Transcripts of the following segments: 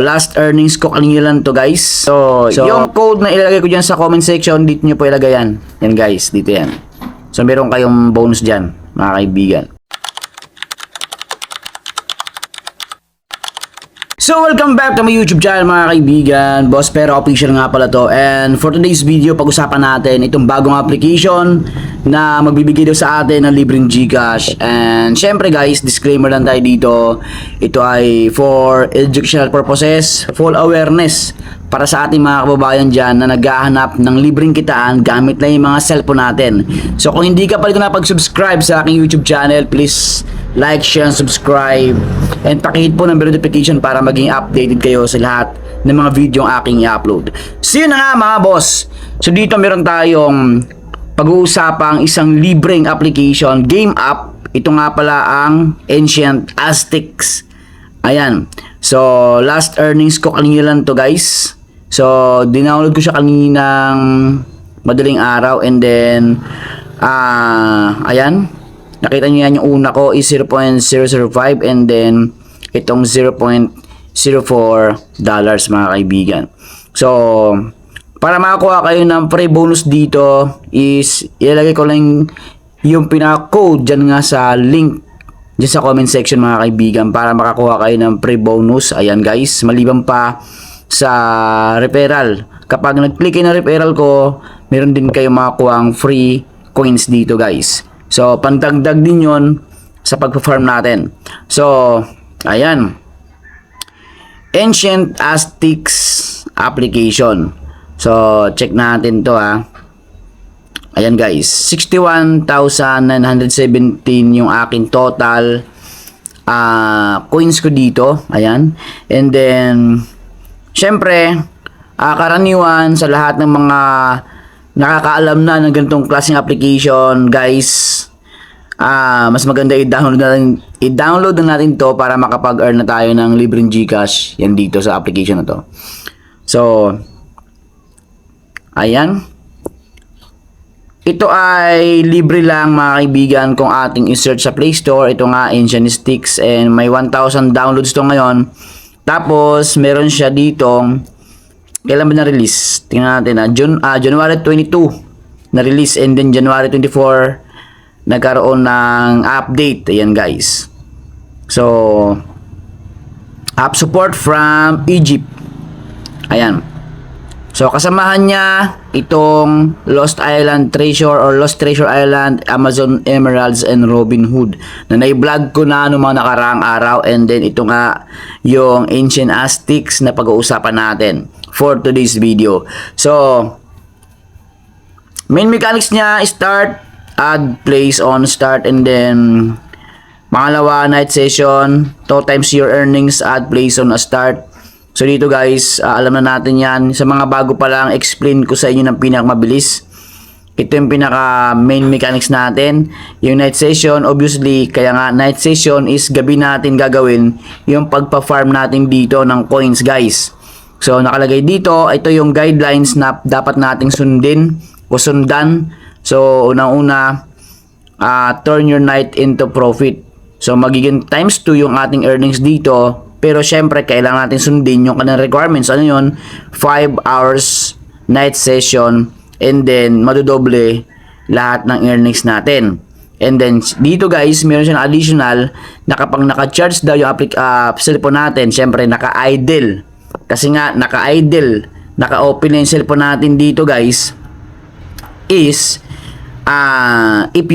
last earnings ko kanina lang to guys. So yung code na ilalagay ko dyan sa comment section, dito nyo po ilagay yan. Yan guys, dito yan. So meron kayong bonus dyan, mga kaibigan. So welcome back to my YouTube channel mga kaibigan. Boss Pero Official nga pala to. And for today's video, pag-usapan natin itong bagong application na magbibigay daw sa atin ng libreng GCash. And syempre guys, disclaimer lang tayo dito. Ito ay for educational purposes, full awareness para sa ating mga kababayan dyan na naghahanap ng libreng kitaan gamit lang yung mga cellphone natin. So kung hindi ka pa rin nakapag-subscribe sa aking YouTube channel, please like, share, and subscribe. And pakihit po ng bell notification para maging updated kayo sa lahat ng mga video ang aking i-upload. So yun na nga mga boss. So dito meron tayong pag-uusapang isang libreng application, game app. Ito nga pala ang Ancient Aztecs. Ayan. So last earnings ko kanina lang to guys. So dinownload ko siya kaninang madaling araw. And then ayan, nakita niyo yan, yung una ko is 0.005 and then itong $0.04 mga kaibigan. So para makakuha kayo ng free bonus dito is ilalagay ko lang yung pinaka-code dyan nga sa link dyan sa comment section mga kaibigan para makakuha kayo ng free bonus. Ayan guys, maliban pa sa referral. Kapag nag-click kayo ng referral ko, meron din kayo makakuha free coins dito guys. So pandagdag din yon sa pag-farm natin. So ayan, Ancient Aztecs application. So check natin to Ayan guys, 61,917 yung aking total coins ko dito. Ayan. And then syempre, karaniwan sa lahat ng mga nakakaalam na ng ganitong klaseng application guys, mas maganda i-download na natin to para makapag-earn na tayo ng libreng GCash yan dito sa application na to. So ayan, ito ay libre lang mga kaibigan kung ating i-search sa Play Store. Ito nga, Ancient Aztecs, and may 1,000 downloads to ngayon. Tapos meron siya dito, kailan ba na-release? Tingnan natin January 22 na-release, and then January 24 nagkaroon ng update. Ayan guys. So app support from Egypt. Ayan. So kasamahan niya itong Lost Island Treasure or Lost Treasure Island, Amazon Emeralds, and Robin Hood na na-vlog ko na noong mga nakaraang araw. And then ito nga yung Ancient Aztecs na pag-uusapan natin for today's video. So main mechanics niya, start, add, place on start, and then pangalawa, night session, 2 times your earnings, add, place on a start. So dito guys, alam na natin yan. Sa mga bago pa lang, explain ko sa inyo ng pinakamabilis. Ito yung pinaka main mechanics natin. Yung night session, obviously, kaya nga night session is gabi natin gagawin yung pagpa-farm natin dito ng coins guys. So nakalagay dito, ito yung guidelines na dapat nating sundin o sundan. So unang-una, turn your night into profit. So magiging times 2 yung ating earnings dito. Pero syempre kailangan natin sundin yung kanilang requirements. Ano yun? 5 hours night session, and then madodoble lahat ng earnings natin. And then dito guys, meron siyang additional na kapag naka-charge daw yung cellphone natin, syempre naka-idle. Kasi nga naka-idle, naka-open na yung cellphone natin dito guys, is if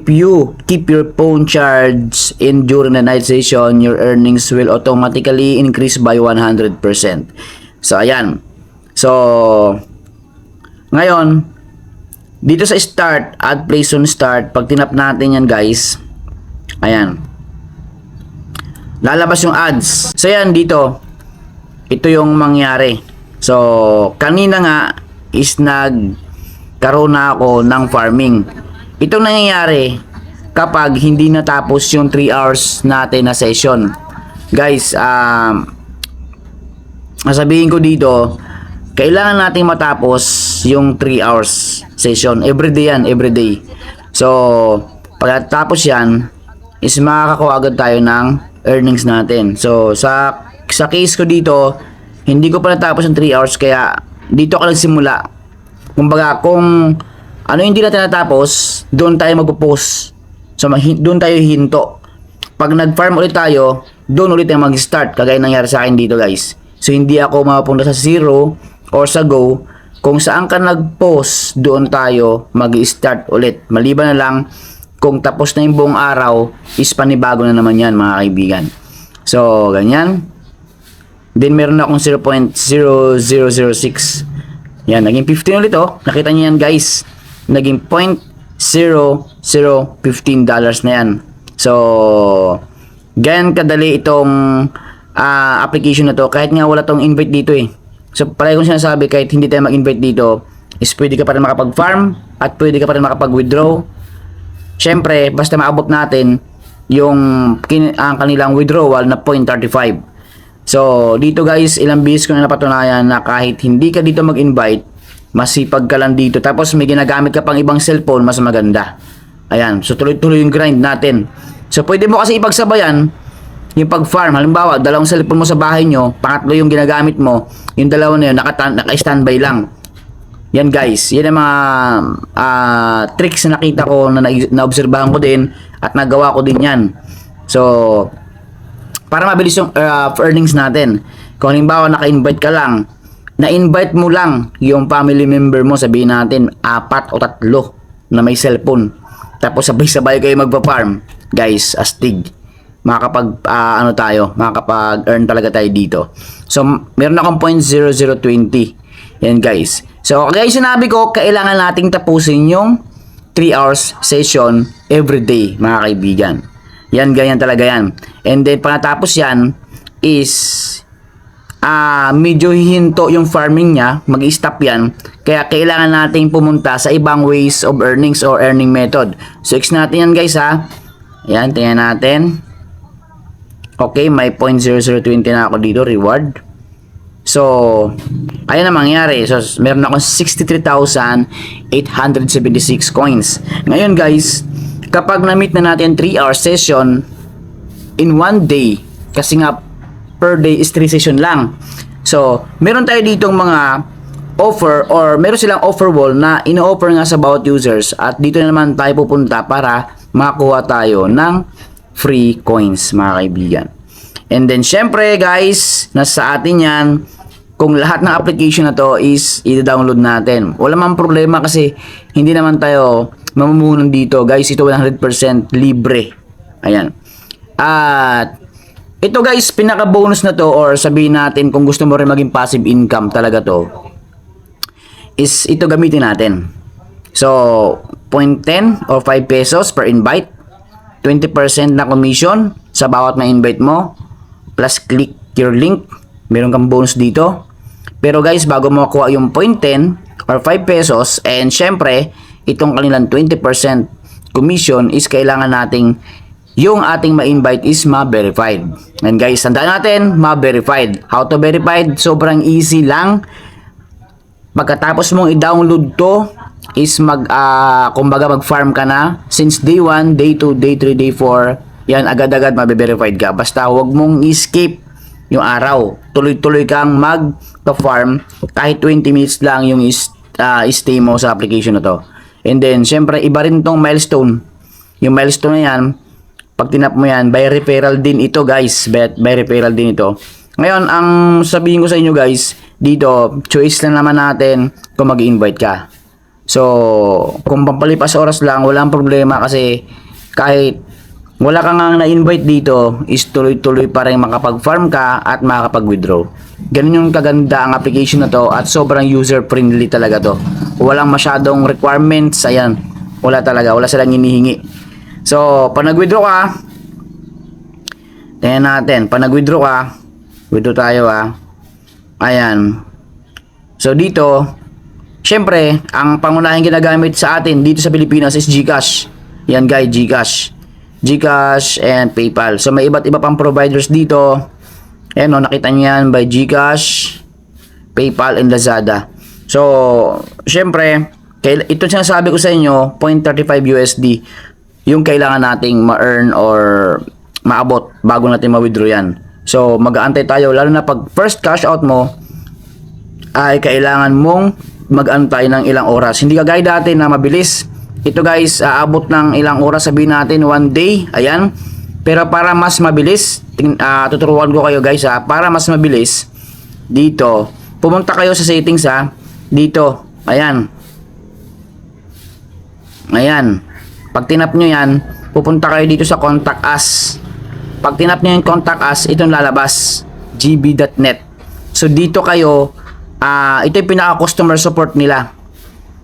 you keep your phone charged during the night session, your earnings will automatically increase by 100%. So ayan. So ngayon dito sa start, add, place on start, pag tinap natin yan guys, ayan, lalabas yung ads. So ayan, dito ito yung mangyari. So kanina nga is nagkaroon na ako ng farming. Itong nangyayari kapag hindi natapos yung 3 hours natin na session. Guys, sabihin ko dito, kailangan natin matapos yung 3 hours session. Everyday yan, everyday. So, pagkatapos yan, is makakakuha agad tayo ng earnings natin. So, sa sa case ko dito, hindi ko pa natapos ng 3 hours kaya dito ako nagsimula. Kumbaga, kung ano hindi natin natapos, doon tayo magpo-post. So, doon tayo hinto. Pag nag-farm ulit tayo, doon ulit tayo mag-start. Kagaya nangyari sa akin dito, guys. So, hindi ako mapunta sa 0 or sa go. Kung saan ka nag-post, doon tayo mag-start ulit. Maliban na lang, kung tapos na yung buong araw, is panibago na naman yan, mga kaibigan. So, ganyan. Then, meron akong 0.0006. Yan, naging 15 ulit, oh. Nakita niyo yan, guys. Naging $0.0015 na yan. So, ganyan kadali itong application na to. Kahit nga wala tong invite dito eh. So, palagi kong sinasabi, kahit hindi tayo mag-invite dito, is pwede ka pa rin makapag-farm at pwede ka pa rin makapag-withdraw. Siyempre, basta maabot natin yung ang kanilang withdrawal na 0.35. So, dito guys, ilang beses ko na napatunayan na kahit hindi ka dito mag-invite, masipag ka lang dito. Tapos may ginagamit ka pang ibang cellphone, mas maganda. Ayan, so tuloy-tuloy yung grind natin. So, pwede mo kasi ipagsabayan yung pag-farm. Halimbawa, dalawang cellphone mo sa bahay nyo, pangatlo yung ginagamit mo, yung dalawa na yun, naka-standby lang. Yan guys, yan ang mga tricks na nakita ko, na naobserbahan ko din, at nagawa ko din yan. So, para mabilis yung earnings natin. Kung halimbawa naka-invite ka lang, na-invite mo lang yung family member mo, sabihin natin 4 o 3 na may cellphone. Tapos sabay-sabay kayo magpa-farm. Guys, astig. Makakapag-earn talaga tayo dito. So, meron akong 0.0020. Yan guys. So, guys, sinabi ko, kailangan nating tapusin yung 3 hours session every day, mga kaibigan. Yan, ganyan talaga yan. And then, pagkatapos yan, is medyo hihinto yung farming niya, mag-stop yan. Kaya kailangan nating pumunta sa ibang ways of earnings or earning method. So, X natin yan guys ha. Yan, tingnan natin. Okay, may 0.0020 na ako dito, reward. So, ayan na mangyari. So, meron akong 63,876 coins. Ngayon guys, kapag na-meet na natin 3 hour session in 1 day, kasi nga per day is 3 session lang. So, meron tayo ditong mga offer or meron silang offer wall na ino-offer nga sa bawat users at dito na naman tayo pupunta para makakuha tayo ng free coins, mga kaibigan. And then, syempre guys, nasa atin yan kung lahat ng application na to is i-download natin. Wala mang problema kasi hindi naman tayo mamumunon dito. Guys, ito 100% libre. Ayan. At ito guys, pinaka-bonus na to or sabihin natin kung gusto mo rin maging passive income talaga to, is ito gamitin natin. So, 0.10 or 5 pesos per invite. 20% na commission sa bawat na-invite mo. Plus, click your link. Meron kang bonus dito. Pero guys, bago mo makuha yung 0.10 or 5 pesos, and syempre, itong kanilang 20% commission is kailangan nating yung ating ma-invite is ma-verified. And guys, tandaan natin, ma-verified. How to verified? Sobrang easy lang. Pagkatapos mong i-download to, is kumbaga mag-farm ka na. Since day 1, day 2, day 3, day 4, yan, agad-agad ma-verified ka. Basta huwag mong escape yung araw. Tuloy-tuloy kang mag-farm kahit 20 minutes lang yung stay mo sa application na to. And then, syempre, iba rin tong milestone. Yung milestone na yan, pag tinap mo yan, by referral din ito guys. By referral din ito. Ngayon, ang sabihin ko sa inyo guys, dito, choice lang naman natin kung mag-invite ka. So, kung pampalipas oras lang, walang problema kasi kahit wala kang nga na-invite dito, is tuloy-tuloy pa rin makapag-farm ka at makapag-withdraw. Ganun yung kaganda ang application na to at sobrang user-friendly talaga to. Walang masyadong requirements, ayan. Wala talaga, wala silang hinihingi. So, pag nag-withdraw ka, tingnan natin, pag nag-withdraw ka, withdraw tayo ayan. So, dito, syempre, ang pangunahing ginagamit sa atin dito sa Pilipinas is GCash. Yan guys, GCash and PayPal. So, may iba't iba pang providers dito. Ayan o, nakita nyo yan by GCash, PayPal, and Lazada. So, syempre, ito sinasabi ko sa inyo, 0.35 USD yung kailangan nating ma-earn or maabot bago natin ma-withdraw yan. So, mag-aantay tayo. Lalo na pag first cash out mo, ay kailangan mong mag-antay ng ilang oras. Hindi kagaya dati na mabilis. Ito guys, aabot ng ilang oras, sabihin natin 1 day. Ayan. Pero para mas mabilis, tuturuan ko kayo guys para mas mabilis, dito, pumunta kayo sa settings dito. Ayan. Ayan. Pag tinap nyo yan, pupunta kayo dito sa contact us. Pag tinap nyo yung contact us, itong lalabas. gb.net. So dito kayo, ito yung pinaka-customer support nila.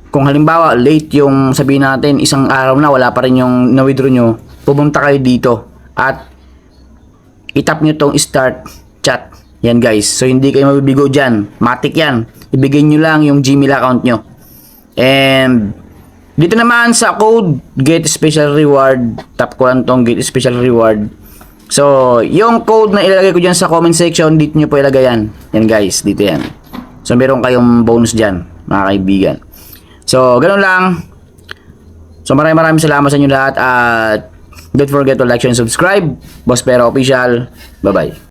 Kung halimbawa, late yung sabihin natin, isang araw na, wala pa rin yung na-withdraw nyo, pumunta kayo dito at itap nyo tong start chat. Yan guys. So hindi kayo mabibigo dyan. Matik yan. Ibigay nyo lang yung Gmail account nyo. And dito naman sa code, get special reward. Tap ko lang tong get special reward. So, yung code na ilalagay ko dyan sa comment section, dito nyo po ilagay yan. Yan guys, dito yan. So, meron kayong bonus dyan, mga kaibigan. So, ganun lang. So, maraming salamat sa inyo lahat. At don't forget to like, share, and subscribe. Boss Pero Official. Bye-bye.